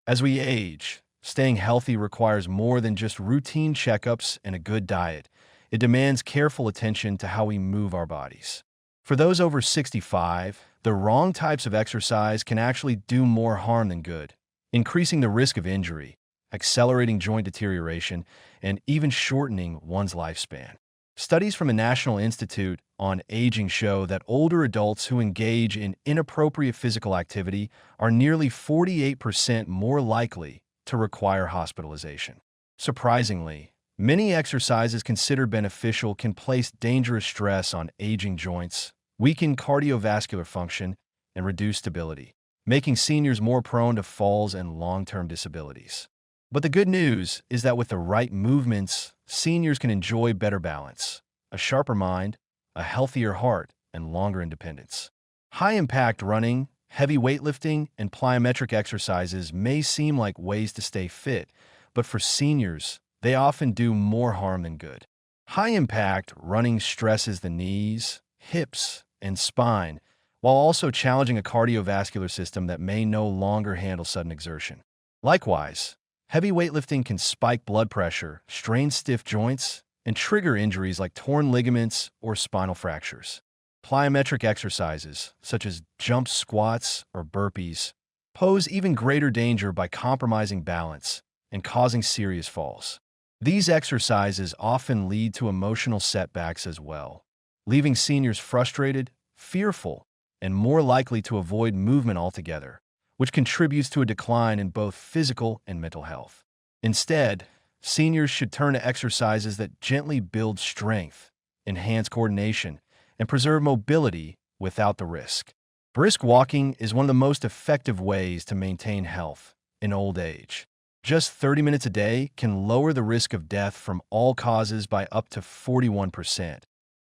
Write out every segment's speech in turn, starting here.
As we age, staying healthy requires more than just routine checkups and a good diet. It demands careful attention to how we move our bodies. For those over 65, the wrong types of exercise can actually do more harm than good, increasing the risk of injury, accelerating joint deterioration, and even shortening one's lifespan. Studies from the National Institute on Aging show that older adults who engage in inappropriate physical activity are nearly 48% more likely to require hospitalization. Surprisingly, many exercises considered beneficial can place dangerous stress on aging joints, weaken cardiovascular function, and reduce stability, making seniors more prone to falls and long-term disabilities. But the good news is that with the right movements, seniors can enjoy better balance, a sharper mind, a healthier heart, and longer independence. High-impact running, heavy weightlifting, and plyometric exercises may seem like ways to stay fit, but for seniors, they often do more harm than good. High-impact running stresses the knees, hips, and spine, while also challenging a cardiovascular system that may no longer handle sudden exertion. Likewise, heavy weightlifting can spike blood pressure, strain stiff joints, and trigger injuries like torn ligaments or spinal fractures. Plyometric exercises, such as jump squats or burpees, pose even greater danger by compromising balance and causing serious falls. These exercises often lead to emotional setbacks as well, leaving seniors frustrated, fearful, and more likely to avoid movement altogether, which contributes to a decline in both physical and mental health. Instead, seniors should turn to exercises that gently build strength, enhance coordination, and preserve mobility without the risk. Brisk walking is one of the most effective ways to maintain health in old age. Just 30 minutes a day can lower the risk of death from all causes by up to 41%,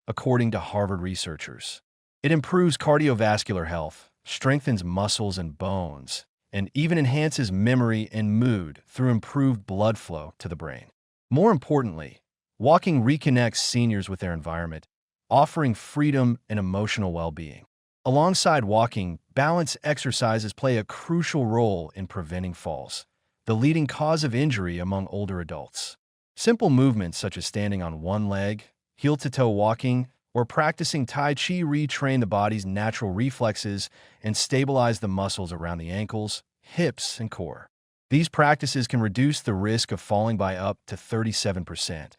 according to Harvard researchers. It improves cardiovascular health, strengthens muscles and bones, and even enhances memory and mood through improved blood flow to the brain. More importantly, walking reconnects seniors with their environment, offering freedom and emotional well-being. Alongside walking, balance exercises play a crucial role in preventing falls, the leading cause of injury among older adults. Simple movements such as standing on one leg, heel-to-toe walking, or practicing Tai Chi retrain the body's natural reflexes and stabilize the muscles around the ankles, hips, and core. These practices can reduce the risk of falling by up to 37%,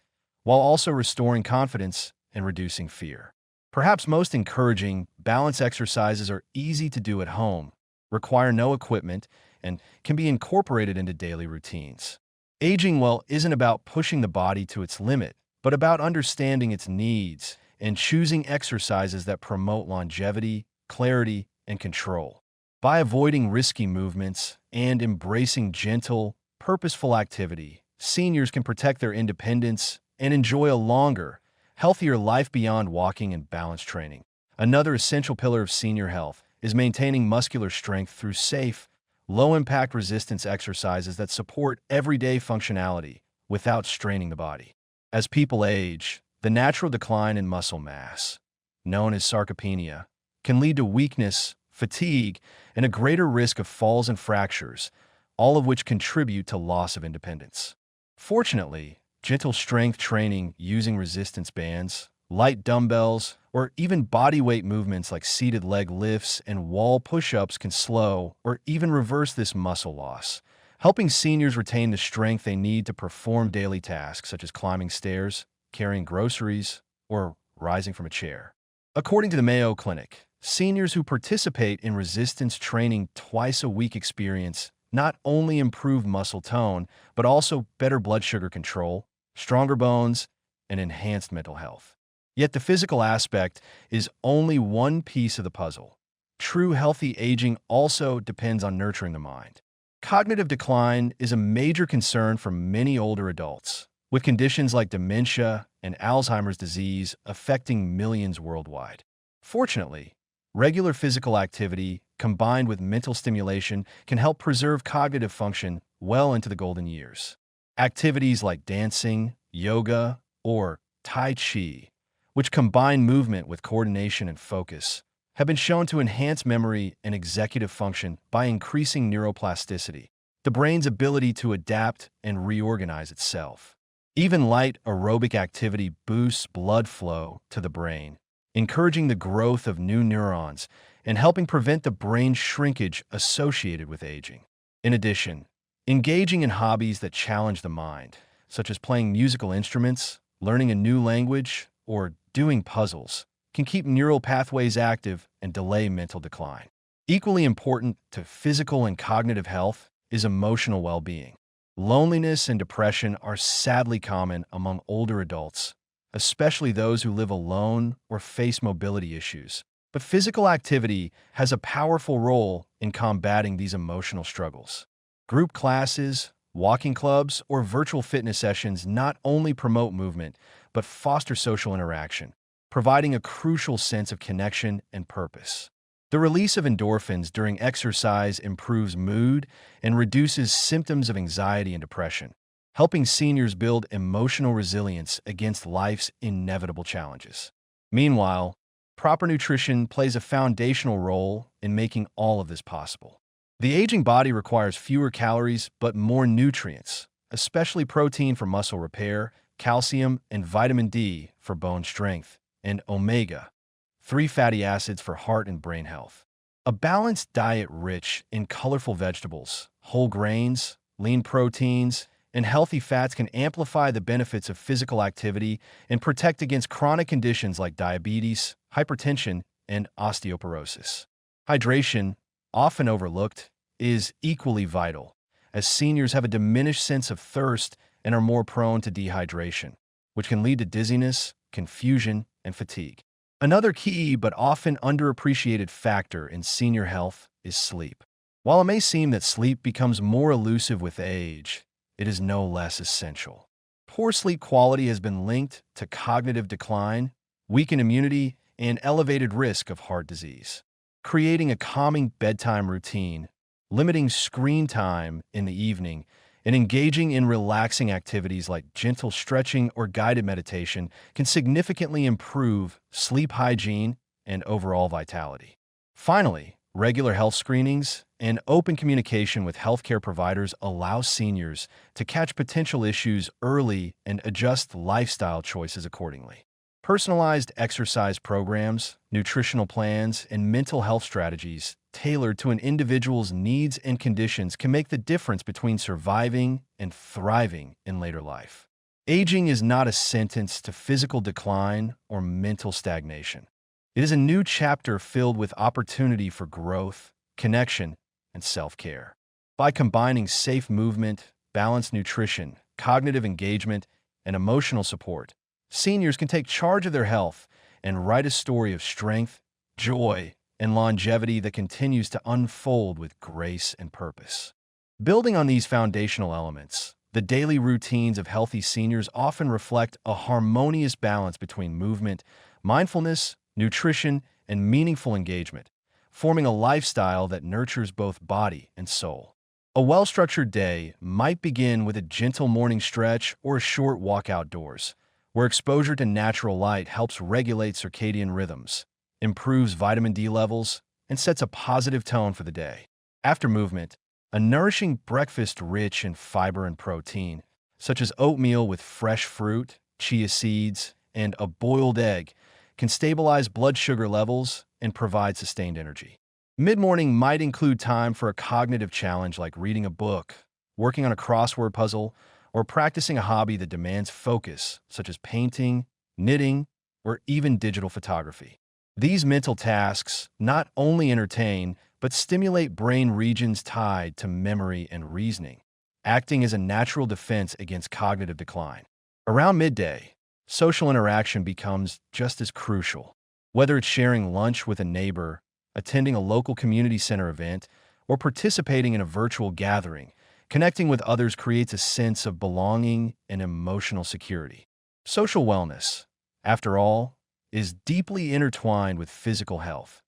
while also restoring confidence and reducing fear. Perhaps most encouraging, balance exercises are easy to do at home, require no equipment, and can be incorporated into daily routines. Aging well isn't about pushing the body to its limit, but about understanding its needs and choosing exercises that promote longevity, clarity, and control. By avoiding risky movements and embracing gentle, purposeful activity, seniors can protect their independence and enjoy a longer, healthier life beyond walking and balance training. Another essential pillar of senior health is maintaining muscular strength through safe, low-impact resistance exercises that support everyday functionality without straining the body. As people age, the natural decline in muscle mass, known as sarcopenia, can lead to weakness, fatigue, and a greater risk of falls and fractures, all of which contribute to loss of independence. Fortunately, gentle strength training using resistance bands, light dumbbells, or even bodyweight movements like seated leg lifts and wall push-ups can slow or even reverse this muscle loss, helping seniors retain the strength they need to perform daily tasks such as climbing stairs, carrying groceries, or rising from a chair. According to the Mayo Clinic, seniors who participate in resistance training twice a week experience not only improved muscle tone, but also better blood sugar control, stronger bones, and enhanced mental health. Yet the physical aspect is only one piece of the puzzle. True healthy aging also depends on nurturing the mind. Cognitive decline is a major concern for many older adults, with conditions like dementia and Alzheimer's disease affecting millions worldwide. Fortunately, regular physical activity combined with mental stimulation can help preserve cognitive function well into the golden years. Activities like dancing, yoga, or Tai Chi, which combine movement with coordination and focus, have been shown to enhance memory and executive function by increasing neuroplasticity. the brain's ability to adapt and reorganize itself. Even light aerobic activity boosts blood flow to the brain, encouraging the growth of new neurons and helping prevent the brain shrinkage associated with aging. In addition, engaging in hobbies that challenge the mind, such as playing musical instruments, learning a new language, or doing puzzles, can keep neural pathways active and delay mental decline. Equally important to physical and cognitive health is emotional well-being. Loneliness and depression are sadly common among older adults, especially those who live alone or face mobility issues. But physical activity has a powerful role in combating these emotional struggles. Group classes, walking clubs, or virtual fitness sessions not only promote movement, but foster social interaction, providing a crucial sense of connection and purpose. The release of endorphins during exercise improves mood and reduces symptoms of anxiety and depression, helping seniors build emotional resilience against life's inevitable challenges. Meanwhile, proper nutrition plays a foundational role in making all of this possible. The aging body requires fewer calories but more nutrients, especially protein for muscle repair, calcium and vitamin D for bone strength, and omega-3 fatty acids for heart and brain health. A balanced diet rich in colorful vegetables, whole grains, lean proteins, and healthy fats can amplify the benefits of physical activity and protect against chronic conditions like diabetes, hypertension, and osteoporosis. Hydration, often overlooked, is equally vital, as seniors have a diminished sense of thirst and are more prone to dehydration, which can lead to dizziness, confusion, and fatigue. Another key but often underappreciated factor in senior health is sleep. While it may seem that sleep becomes more elusive with age, it is no less essential. Poor sleep quality has been linked to cognitive decline, weakened immunity, and elevated risk of heart disease. Creating a calming bedtime routine, limiting screen time in the evening, and engaging in relaxing activities like gentle stretching or guided meditation can significantly improve sleep hygiene and overall vitality. Finally, regular health screenings and open communication with healthcare providers allow seniors to catch potential issues early and adjust lifestyle choices accordingly. Personalized exercise programs, nutritional plans, and mental health strategies tailored to an individual's needs and conditions can make the difference between surviving and thriving in later life. Aging is not a sentence to physical decline or mental stagnation. It is a new chapter filled with opportunity for growth, connection, and self-care. By combining safe movement, balanced nutrition, cognitive engagement, and emotional support, seniors can take charge of their health and write a story of strength, joy, and longevity that continues to unfold with grace and purpose. Building on these foundational elements, the daily routines of healthy seniors often reflect a harmonious balance between movement, mindfulness, nutrition, and meaningful engagement, forming a lifestyle that nurtures both body and soul. A well-structured day might begin with a gentle morning stretch or a short walk outdoors, where exposure to natural light helps regulate circadian rhythms, improves vitamin D levels, and sets a positive tone for the day. After movement, a nourishing breakfast rich in fiber and protein, such as oatmeal with fresh fruit, chia seeds, and a boiled egg, can stabilize blood sugar levels and provide sustained energy. Mid-morning might include time for a cognitive challenge like reading a book, working on a crossword puzzle, or practicing a hobby that demands focus, such as painting, knitting, or even digital photography. These mental tasks not only entertain, but stimulate brain regions tied to memory and reasoning, acting as a natural defense against cognitive decline. Around midday, social interaction becomes just as crucial. Whether it's sharing lunch with a neighbor, attending a local community center event, or participating in a virtual gathering, connecting with others creates a sense of belonging and emotional security. Social wellness, after all, is deeply intertwined with physical health.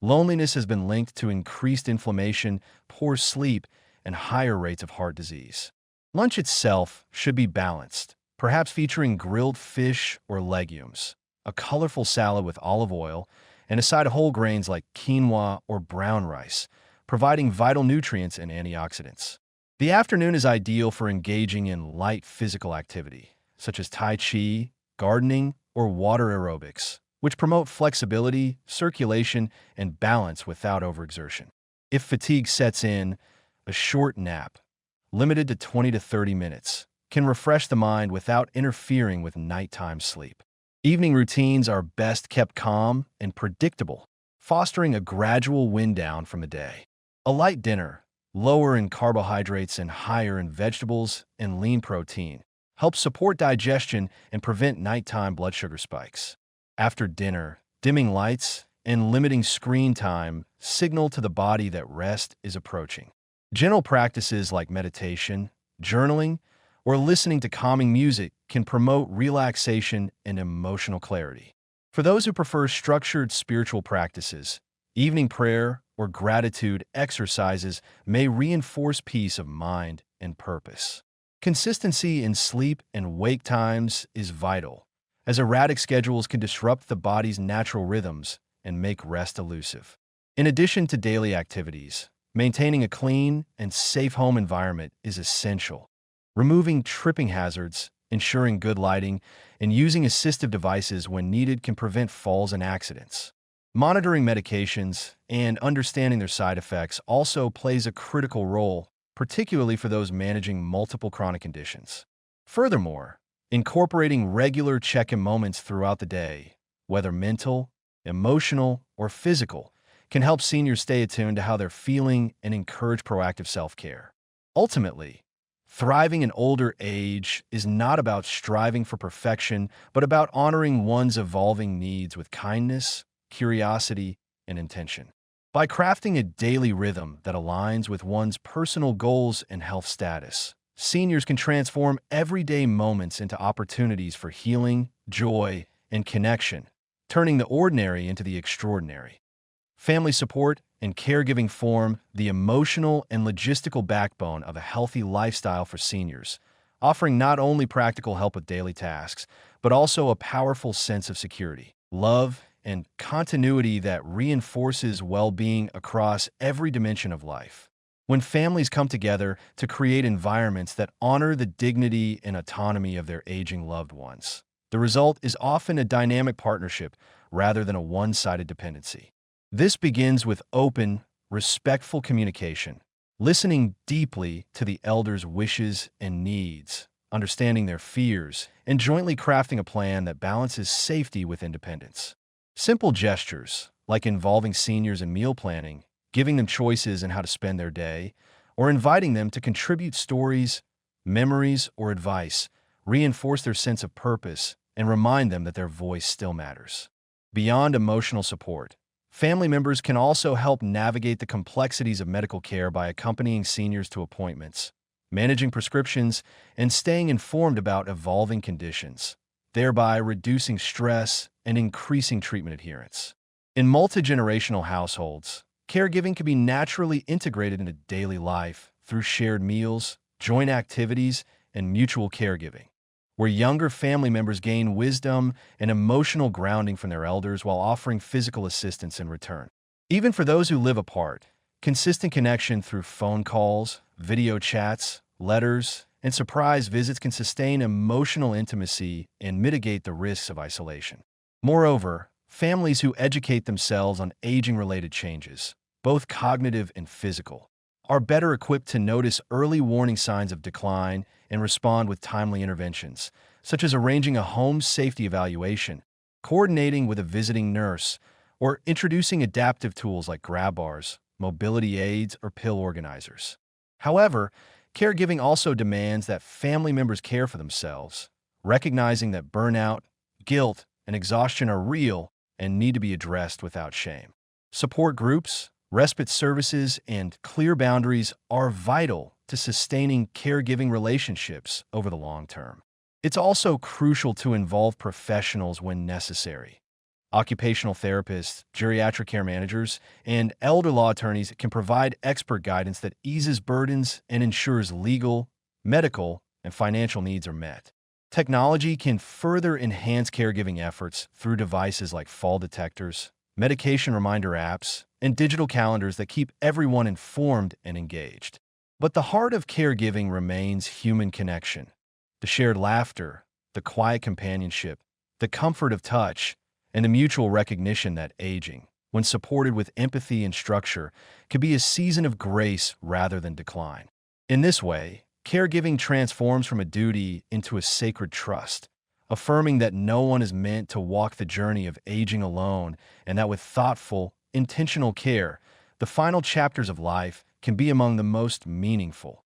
Loneliness has been linked to increased inflammation, poor sleep, and higher rates of heart disease. Lunch itself should be balanced, perhaps featuring grilled fish or legumes, a colorful salad with olive oil, and a side of whole grains like quinoa or brown rice, providing vital nutrients and antioxidants. The afternoon is ideal for engaging in light physical activity, such as Tai Chi, gardening, or water aerobics, which promote flexibility, circulation, and balance without overexertion. If fatigue sets in, a short nap, limited to 20 to 30 minutes, can refresh the mind without interfering with nighttime sleep. Evening routines are best kept calm and predictable, fostering a gradual wind down from the day. A light dinner, lower in carbohydrates and higher in vegetables and lean protein, helps support digestion and prevent nighttime blood sugar spikes. After dinner, dimming lights and limiting screen time signal to the body that rest is approaching. Gentle practices like meditation, journaling, or listening to calming music can promote relaxation and emotional clarity. For those who prefer structured spiritual practices, evening prayer or gratitude exercises may reinforce peace of mind and purpose. Consistency in sleep and wake times is vital, as erratic schedules can disrupt the body's natural rhythms and make rest elusive. In addition to daily activities, maintaining a clean and safe home environment is essential. Removing tripping hazards, ensuring good lighting, and using assistive devices when needed can prevent falls and accidents. Monitoring medications and understanding their side effects also plays a critical role, particularly for those managing multiple chronic conditions. Furthermore, incorporating regular check-in moments throughout the day, whether mental, emotional, or physical, can help seniors stay attuned to how they're feeling and encourage proactive self-care. Ultimately, thriving in older age is not about striving for perfection, but about honoring one's evolving needs with kindness, curiosity, and intention. By crafting a daily rhythm that aligns with one's personal goals and health status, seniors can transform everyday moments into opportunities for healing, joy, and connection, turning the ordinary into the extraordinary. Family support and caregiving form the emotional and logistical backbone of a healthy lifestyle for seniors, offering not only practical help with daily tasks, but also a powerful sense of security, love, and continuity that reinforces well-being across every dimension of life. When families come together to create environments that honor the dignity and autonomy of their aging loved ones, the result is often a dynamic partnership rather than a one-sided dependency. This begins with open, respectful communication, listening deeply to the elders' wishes and needs, understanding their fears, and jointly crafting a plan that balances safety with independence. Simple gestures, like involving seniors in meal planning, giving them choices in how to spend their day, or inviting them to contribute stories, memories, or advice, reinforce their sense of purpose and remind them that their voice still matters. Beyond emotional support, family members can also help navigate the complexities of medical care by accompanying seniors to appointments, managing prescriptions, and staying informed about evolving conditions, thereby reducing stress and increasing treatment adherence. In multi-generational households, caregiving can be naturally integrated into daily life through shared meals, joint activities, and mutual caregiving, where younger family members gain wisdom and emotional grounding from their elders while offering physical assistance in return. Even for those who live apart, consistent connection through phone calls, video chats, letters, and surprise visits can sustain emotional intimacy and mitigate the risks of isolation. Moreover, families who educate themselves on aging-related changes, both cognitive and physical, are better equipped to notice early warning signs of decline and respond with timely interventions, such as arranging a home safety evaluation, coordinating with a visiting nurse, or introducing adaptive tools like grab bars, mobility aids, or pill organizers. However, caregiving also demands that family members care for themselves, recognizing that burnout, guilt, and exhaustion are real and need to be addressed without shame. Support groups, respite services, and clear boundaries are vital to sustaining caregiving relationships over the long term. It's also crucial to involve professionals when necessary. Occupational therapists, geriatric care managers, and elder law attorneys can provide expert guidance that eases burdens and ensures legal, medical, and financial needs are met. Technology can further enhance caregiving efforts through devices like fall detectors, medication reminder apps, and digital calendars that keep everyone informed and engaged. But the heart of caregiving remains human connection. The shared laughter, the quiet companionship, the comfort of touch, and the mutual recognition that aging, when supported with empathy and structure, can be a season of grace rather than decline. In this way, caregiving transforms from a duty into a sacred trust, affirming that no one is meant to walk the journey of aging alone and that with thoughtful, intentional care, the final chapters of life can be among the most meaningful.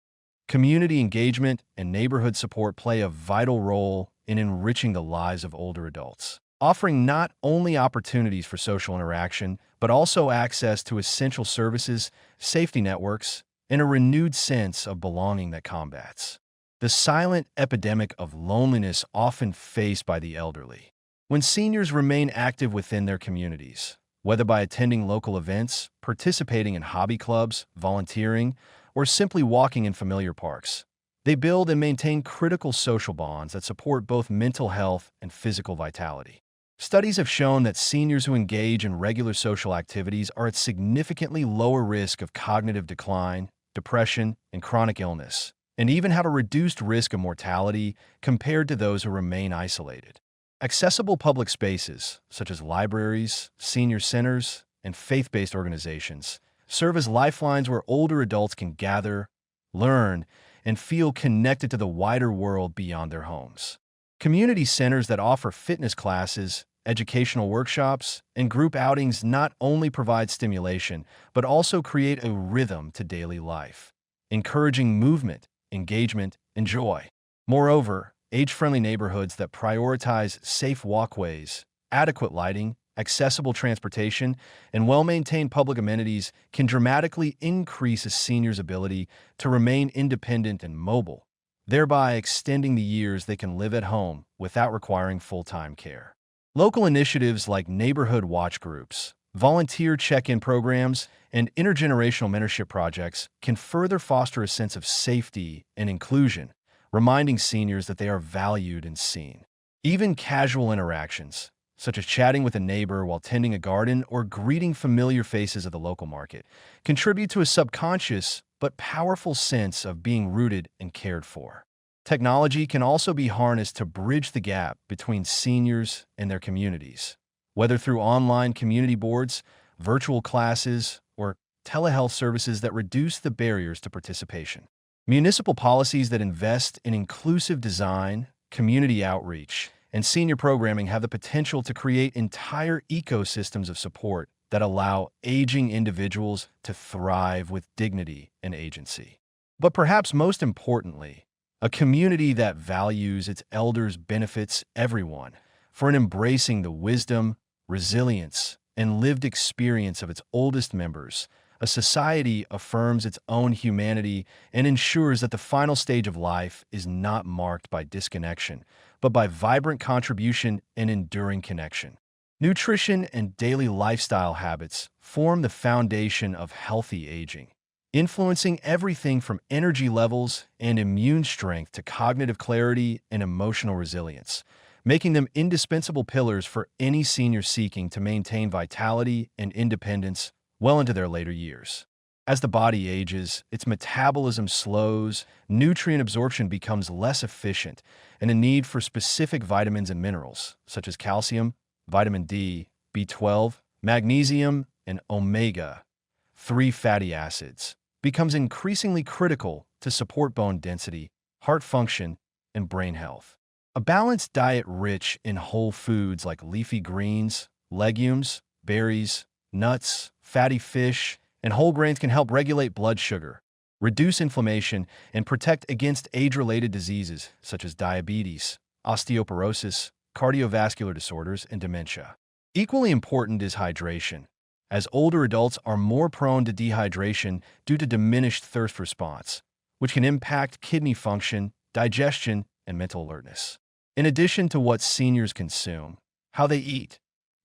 Community engagement and neighborhood support play a vital role in enriching the lives of older adults, offering not only opportunities for social interaction, but also access to essential services, safety networks, and a renewed sense of belonging that combats the silent epidemic of loneliness often faced by the elderly. When seniors remain active within their communities, whether by attending local events, participating in hobby clubs, volunteering, or simply walking in familiar parks, they build and maintain critical social bonds that support both mental health and physical vitality. Studies have shown that seniors who engage in regular social activities are at significantly lower risk of cognitive decline, depression, and chronic illness, and even have a reduced risk of mortality compared to those who remain isolated. Accessible public spaces, such as libraries, senior centers, and faith-based organizations, serve as lifelines where older adults can gather, learn, and feel connected to the wider world beyond their homes. Community centers that offer fitness classes, educational workshops, and group outings not only provide stimulation, but also create a rhythm to daily life, encouraging movement, engagement, and joy. Moreover, age-friendly neighborhoods that prioritize safe walkways, adequate lighting, accessible transportation, and well-maintained public amenities can dramatically increase a senior's ability to remain independent and mobile, thereby extending the years they can live at home without requiring full-time care. Local initiatives like neighborhood watch groups, volunteer check-in programs, and intergenerational mentorship projects can further foster a sense of safety and inclusion, reminding seniors that they are valued and seen. Even casual interactions, such as chatting with a neighbor while tending a garden or greeting familiar faces at the local market, contribute to a subconscious but powerful sense of being rooted and cared for. Technology can also be harnessed to bridge the gap between seniors and their communities, whether through online community boards, virtual classes, or telehealth services that reduce the barriers to participation. Municipal policies that invest in inclusive design, community outreach, and senior programming have the potential to create entire ecosystems of support that allow aging individuals to thrive with dignity and agency. But perhaps most importantly, a community that values its elders benefits everyone for embracing the wisdom, resilience, and lived experience of its oldest members. A society affirms its own humanity and ensures that the final stage of life is not marked by disconnection, but by vibrant contribution and enduring connection. Nutrition and daily lifestyle habits form the foundation of healthy aging, influencing everything from energy levels and immune strength to cognitive clarity and emotional resilience, making them indispensable pillars for any senior seeking to maintain vitality and independence well into their later years. As the body ages, its metabolism slows, nutrient absorption becomes less efficient, and the need for specific vitamins and minerals, such as calcium, vitamin D, B12, magnesium, and omega-3 fatty acids, becomes increasingly critical to support bone density, heart function, and brain health. A balanced diet rich in whole foods like leafy greens, legumes, berries, nuts, fatty fish, and whole grains can help regulate blood sugar, reduce inflammation, and protect against age-related diseases such as diabetes, osteoporosis, cardiovascular disorders, and dementia. Equally important is hydration, as older adults are more prone to dehydration due to diminished thirst response, which can impact kidney function, digestion, and mental alertness. In addition to what seniors consume, how they eat,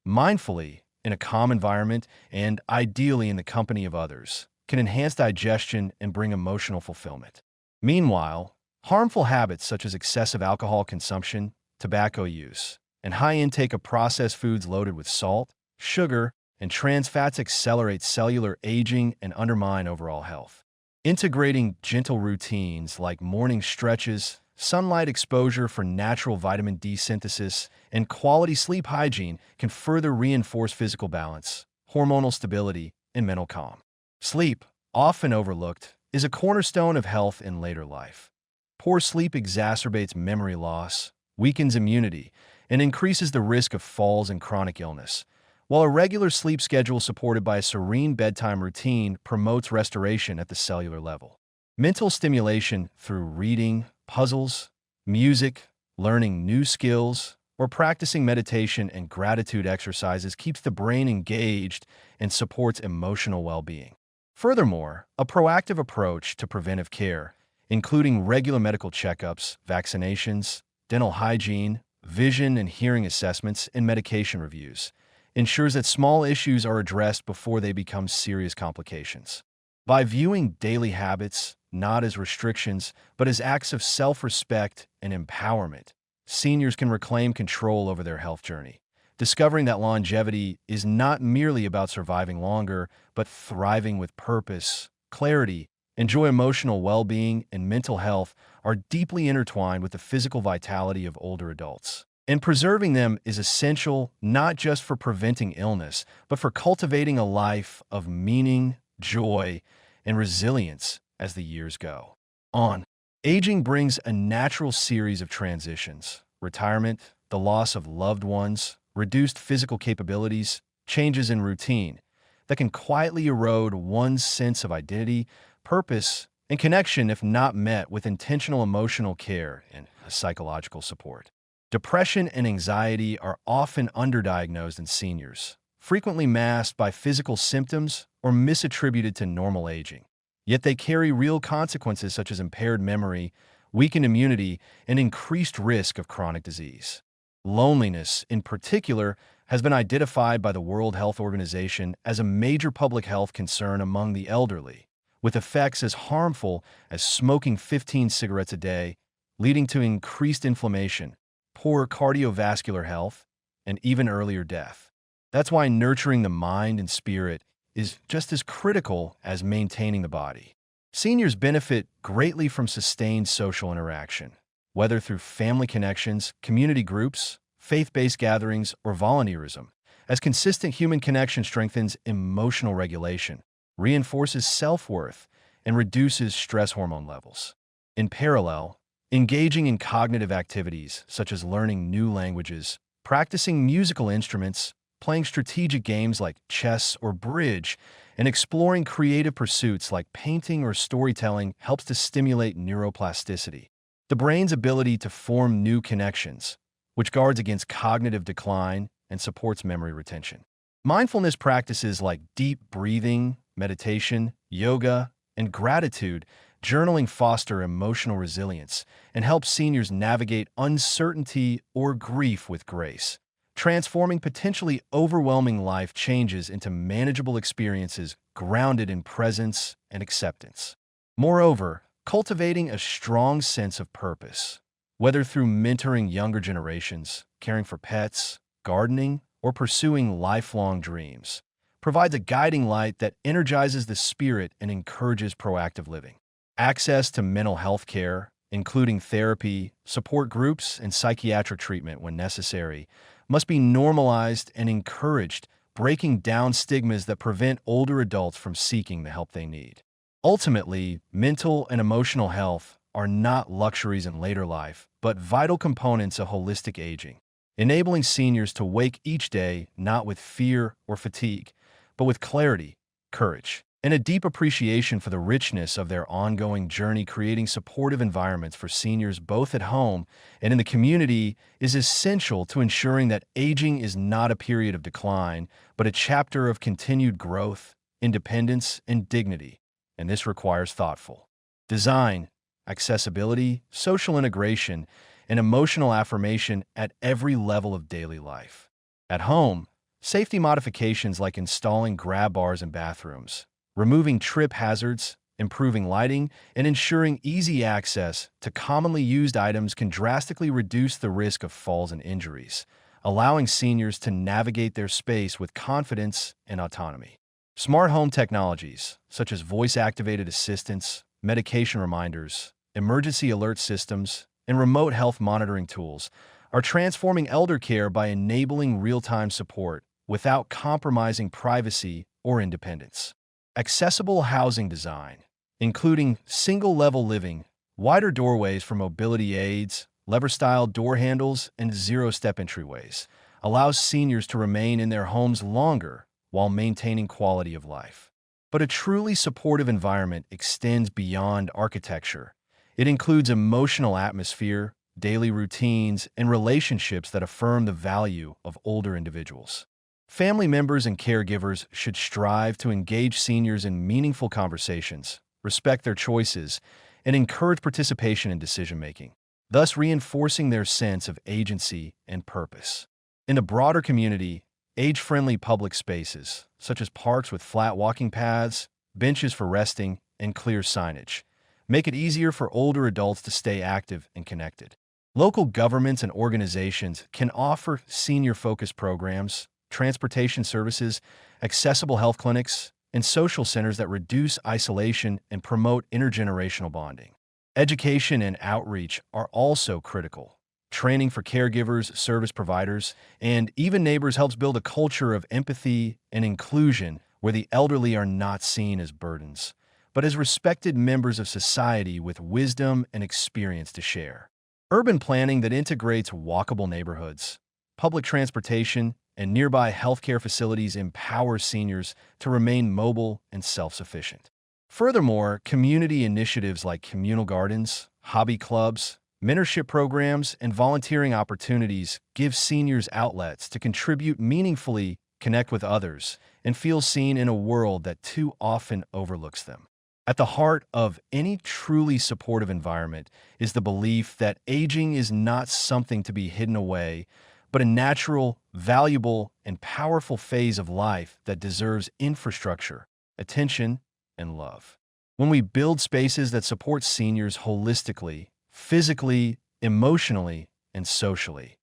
mindfully, in a calm environment, and ideally in the company of others, can enhance digestion and bring emotional fulfillment. Meanwhile, harmful habits such as excessive alcohol consumption, tobacco use, and high intake of processed foods loaded with salt, sugar, and trans fats accelerate cellular aging and undermine overall health. Integrating gentle routines like morning stretches, sunlight exposure for natural vitamin D synthesis, and quality sleep hygiene can further reinforce physical balance, hormonal stability, and mental calm. Sleep, often overlooked, is a cornerstone of health in later life. Poor sleep exacerbates memory loss, weakens immunity, and increases the risk of falls and chronic illness, while a regular sleep schedule supported by a serene bedtime routine promotes restoration at the cellular level. Mental stimulation through reading, puzzles, music, learning new skills, or practicing meditation and gratitude exercises keeps the brain engaged and supports emotional well-being. Furthermore, a proactive approach to preventive care, including regular medical checkups, vaccinations, dental hygiene, vision and hearing assessments, and medication reviews, ensures that small issues are addressed before they become serious complications. By viewing daily habits not as restrictions, but as acts of self-respect and empowerment, seniors can reclaim control over their health journey, discovering that longevity is not merely about surviving longer, but thriving with purpose, clarity, enjoy emotional well-being, and mental health are deeply intertwined with the physical vitality of older adults. And preserving them is essential not just for preventing illness, but for cultivating a life of meaning, joy, and resilience as the years go on. Aging brings a natural series of transitions: retirement, the loss of loved ones, reduced physical capabilities, changes in routine that can quietly erode one's sense of identity, purpose, and connection if not met with intentional emotional care and psychological support. Depression and anxiety are often underdiagnosed in seniors, frequently masked by physical symptoms or misattributed to normal aging. Yet they carry real consequences such as impaired memory, weakened immunity, and increased risk of chronic disease. Loneliness, in particular, has been identified by the World Health Organization as a major public health concern among the elderly, with effects as harmful as smoking 15 cigarettes a day, leading to increased inflammation, poor cardiovascular health, and even earlier death. That's why nurturing the mind and spirit is just as critical as maintaining the body. Seniors benefit greatly from sustained social interaction, whether through family connections, community groups, faith-based gatherings, or volunteerism, as consistent human connection strengthens emotional regulation, reinforces self-worth, and reduces stress hormone levels. In parallel, engaging in cognitive activities such as learning new languages, practicing musical instruments, playing strategic games like chess or bridge, and exploring creative pursuits like painting or storytelling helps to stimulate neuroplasticity, the brain's ability to form new connections, which guards against cognitive decline and supports memory retention. Mindfulness practices like deep breathing, meditation, yoga, and gratitude journaling foster emotional resilience and help seniors navigate uncertainty or grief with grace, transforming potentially overwhelming life changes into manageable experiences grounded in presence and acceptance. Moreover, cultivating a strong sense of purpose, whether through mentoring younger generations, caring for pets, gardening, or pursuing lifelong dreams, provides a guiding light that energizes the spirit and encourages proactive living. Access to mental health care, including therapy, support groups, and psychiatric treatment when necessary, must be normalized and encouraged, breaking down stigmas that prevent older adults from seeking the help they need. Ultimately, mental and emotional health are not luxuries in later life, but vital components of holistic aging, enabling seniors to wake each day not with fear or fatigue, but with clarity, courage, and a deep appreciation for the richness of their ongoing journey. Creating supportive environments for seniors both at home and in the community is essential to ensuring that aging is not a period of decline, but a chapter of continued growth, independence, and dignity. And this requires thoughtful design, accessibility, social integration, and emotional affirmation at every level of daily life. At home, safety modifications like installing grab bars in bathrooms, removing trip hazards, improving lighting, and ensuring easy access to commonly used items can drastically reduce the risk of falls and injuries, allowing seniors to navigate their space with confidence and autonomy. Smart home technologies, such as voice-activated assistants, medication reminders, emergency alert systems, and remote health monitoring tools, are transforming elder care by enabling real-time support without compromising privacy or independence. Accessible housing design, including single-level living, wider doorways for mobility aids, lever-style door handles, and zero-step entryways, allows seniors to remain in their homes longer while maintaining quality of life. But a truly supportive environment extends beyond architecture. It includes emotional atmosphere, daily routines, and relationships that affirm the value of older individuals. Family members and caregivers should strive to engage seniors in meaningful conversations, respect their choices, and encourage participation in decision-making, thus reinforcing their sense of agency and purpose. In the broader community, age-friendly public spaces, such as parks with flat walking paths, benches for resting, and clear signage, make it easier for older adults to stay active and connected. Local governments and organizations can offer senior-focused programs, transportation services, accessible health clinics, and social centers that reduce isolation and promote intergenerational bonding. Education and outreach are also critical. Training for caregivers, service providers, and even neighbors helps build a culture of empathy and inclusion where the elderly are not seen as burdens, but as respected members of society with wisdom and experience to share. Urban planning that integrates walkable neighborhoods, public transportation, and nearby healthcare facilities empower seniors to remain mobile and self-sufficient. Furthermore, community initiatives like communal gardens, hobby clubs, mentorship programs, and volunteering opportunities give seniors outlets to contribute meaningfully, connect with others, and feel seen in a world that too often overlooks them. At the heart of any truly supportive environment is the belief that aging is not something to be hidden away, but a natural, valuable, and powerful phase of life that deserves infrastructure, attention, and love. When we build spaces that support seniors holistically, physically, emotionally, and socially,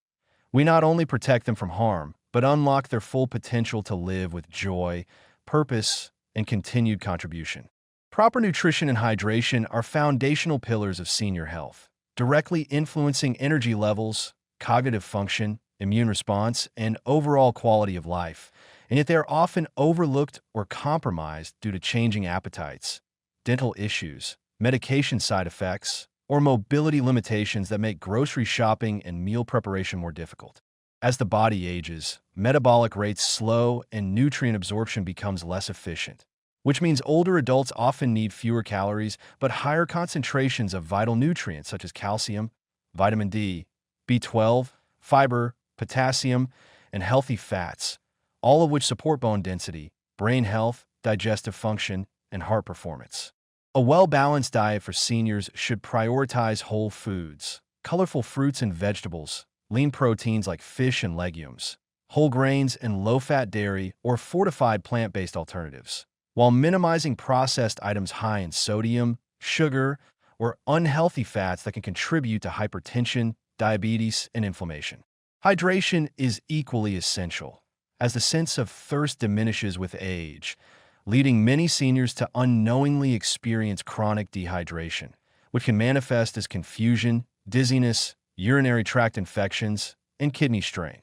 we not only protect them from harm, but unlock their full potential to live with joy, purpose, and continued contribution. Proper nutrition and hydration are foundational pillars of senior health, directly influencing energy levels, cognitive function, immune response, and overall quality of life, and yet they are often overlooked or compromised due to changing appetites, dental issues, medication side effects, or mobility limitations that make grocery shopping and meal preparation more difficult. As the body ages, metabolic rates slow and nutrient absorption becomes less efficient, which means older adults often need fewer calories but higher concentrations of vital nutrients such as calcium, vitamin D, B12, fiber, potassium, and healthy fats, all of which support bone density, brain health, digestive function, and heart performance. A well-balanced diet for seniors should prioritize whole foods, colorful fruits and vegetables, lean proteins like fish and legumes, whole grains and low-fat dairy or fortified plant-based alternatives, while minimizing processed items high in sodium, sugar, or unhealthy fats that can contribute to hypertension, diabetes, and inflammation. Hydration is equally essential, as the sense of thirst diminishes with age, leading many seniors to unknowingly experience chronic dehydration, which can manifest as confusion, dizziness, urinary tract infections, and kidney strain.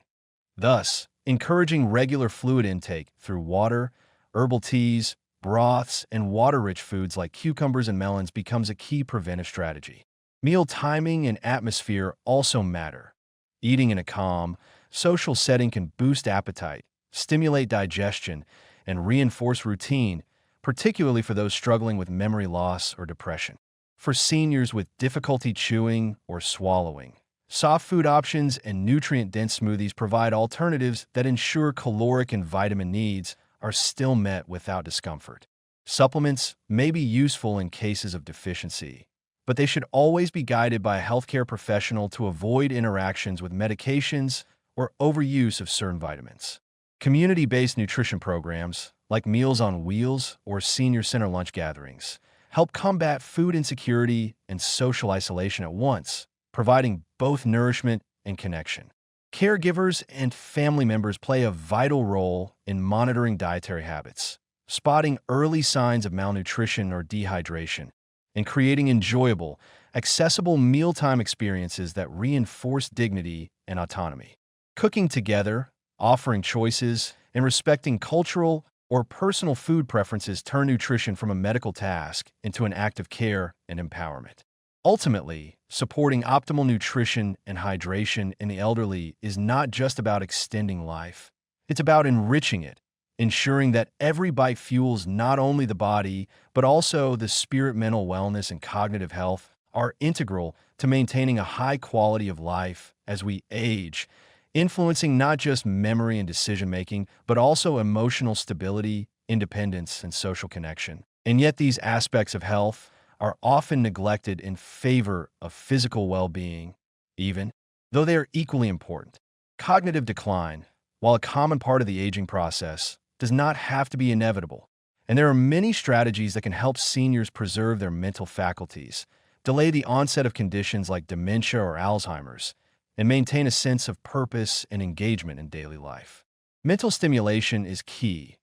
Thus, encouraging regular fluid intake through water, herbal teas, broths, and water-rich foods like cucumbers and melons becomes a key preventive strategy. Meal timing and atmosphere also matter. Eating in a calm, social setting can boost appetite, stimulate digestion, and reinforce routine, particularly for those struggling with memory loss or depression. For seniors with difficulty chewing or swallowing, soft food options and nutrient-dense smoothies provide alternatives that ensure caloric and vitamin needs are still met without discomfort. Supplements may be useful in cases of deficiency, but they should always be guided by a healthcare professional to avoid interactions with medications or overuse of certain vitamins. Community-based nutrition programs, like Meals on Wheels or senior center lunch gatherings, help combat food insecurity and social isolation at once, providing both nourishment and connection. Caregivers and family members play a vital role in monitoring dietary habits, spotting early signs of malnutrition or dehydration, and creating enjoyable, accessible mealtime experiences that reinforce dignity and autonomy. Cooking together, offering choices, and respecting cultural or personal food preferences turn nutrition from a medical task into an act of care and empowerment. Ultimately, supporting optimal nutrition and hydration in the elderly is not just about extending life. It's about enriching it, ensuring that every bite fuels not only the body, but also the spirit. Mental wellness and cognitive health are integral to maintaining a high quality of life as we age, influencing not just memory and decision-making, but also emotional stability, independence, and social connection. And yet these aspects of health are often neglected in favor of physical well-being, even though they are equally important. Cognitive decline, while a common part of the aging process, does not have to be inevitable, and there are many strategies that can help seniors preserve their mental faculties, delay the onset of conditions like dementia or Alzheimer's, and maintain a sense of purpose and engagement in daily life. Mental stimulation is key.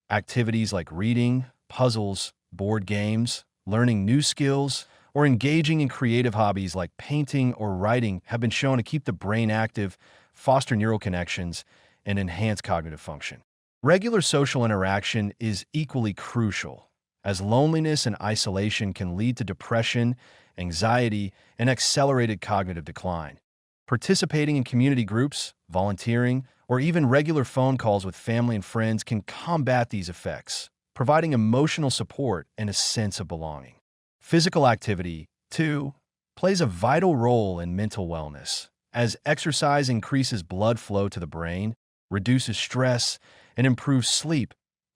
Activities like reading, puzzles, board games, learning new skills, or engaging in creative hobbies like painting or writing have been shown to keep the brain active, foster neural connections, and enhance cognitive function. Regular social interaction is equally crucial, as loneliness and isolation can lead to depression, anxiety, and accelerated cognitive decline. Participating in community groups, volunteering, or even regular phone calls with family and friends can combat these effects, providing emotional support and a sense of belonging. Physical activity, too, plays a vital role in mental wellness, as exercise increases blood flow to the brain, reduces stress, and improves sleep,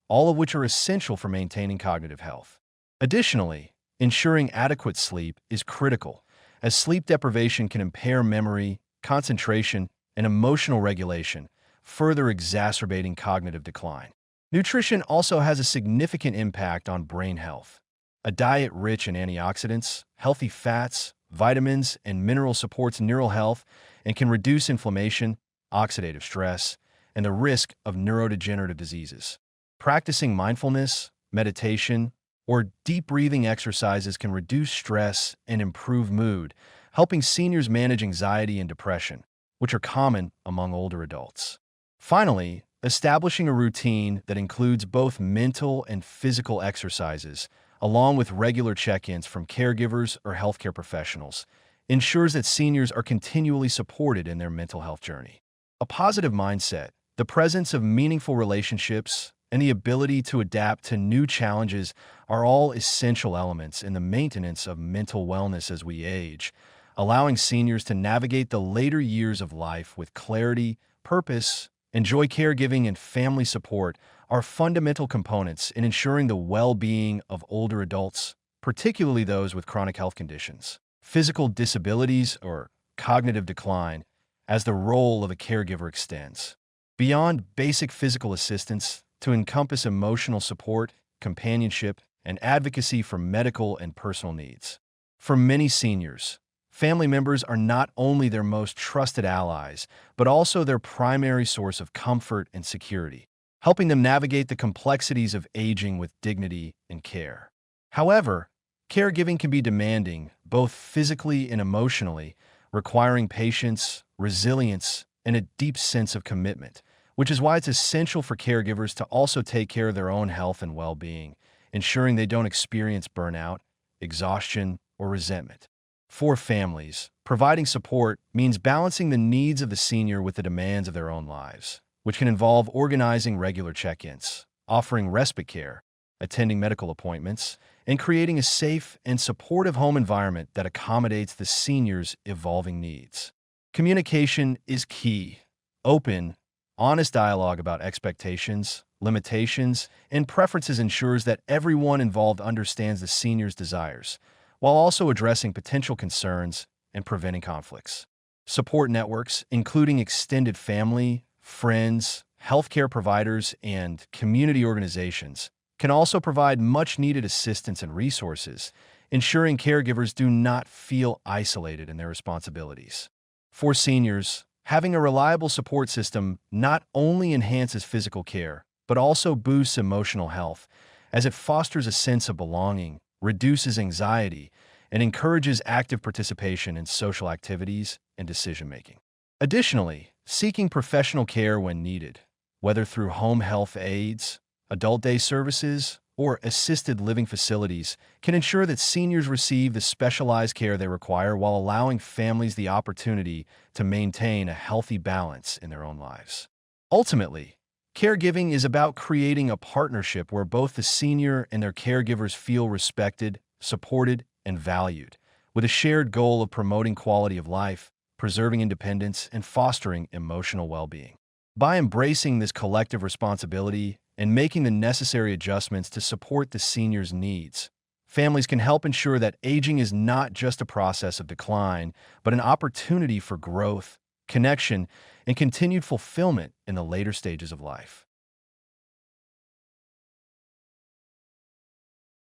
all of which are essential for maintaining cognitive health. Additionally, ensuring adequate sleep is critical, as sleep deprivation can impair memory, concentration, and emotional regulation, further exacerbating cognitive decline. Nutrition also has a significant impact on brain health. A diet rich in antioxidants, healthy fats, vitamins, and minerals supports neural health and can reduce inflammation, oxidative stress, and the risk of neurodegenerative diseases. Practicing mindfulness, meditation, or deep breathing exercises can reduce stress and improve mood, helping seniors manage anxiety and depression, which are common among older adults. Finally, establishing a routine that includes both mental and physical exercises, along with regular check-ins from caregivers or healthcare professionals, ensures that seniors are continually supported in their mental health journey. A positive mindset, the presence of meaningful relationships, and the ability to adapt to new challenges are all essential elements in the maintenance of mental wellness as we age, allowing seniors to navigate the later years of life with clarity, purpose, and joy. Caregiving and family support are fundamental components in ensuring the well-being of older adults, particularly those with chronic health conditions, physical disabilities, or cognitive decline, as the role of a caregiver extends beyond basic physical assistance to encompass emotional support, companionship, and advocacy for medical and personal needs. For many seniors, family members are not only their most trusted allies, but also their primary source of comfort and security, helping them navigate the complexities of aging with dignity and care. However, caregiving can be demanding, both physically and emotionally, requiring patience, resilience, and a deep sense of commitment, which is why it's essential for caregivers to also take care of their own health and well-being, ensuring they don't experience burnout, exhaustion, or resentment. For families, providing support means balancing the needs of the senior with the demands of their own lives, which can involve organizing regular check-ins, offering respite care, attending medical appointments, and creating a safe and supportive home environment that accommodates the senior's evolving needs. Communication is key. Open, honest dialogue about expectations, limitations, and preferences ensures that everyone involved understands the senior's desires, while also addressing potential concerns and preventing conflicts. Support networks, including extended family, friends, healthcare providers, and community organizations, can also provide much-needed assistance and resources, ensuring caregivers do not feel isolated in their responsibilities. For seniors, having a reliable support system not only enhances physical care, but also boosts emotional health, as it fosters a sense of belonging, reduces anxiety, and encourages active participation in social activities and decision-making. Additionally, seeking professional care when needed, whether through home health aides, adult day services, or assisted living facilities, can ensure that seniors receive the specialized care they require while allowing families the opportunity to maintain a healthy balance in their own lives. Ultimately, caregiving is about creating a partnership where both the senior and their caregivers feel respected, supported, and valued, with a shared goal of promoting quality of life, preserving independence, and fostering emotional well-being. By embracing this collective responsibility and making the necessary adjustments to support the senior's needs, families can help ensure that aging is not just a process of decline, but an opportunity for growth, connection, and continued fulfillment in the later stages of life.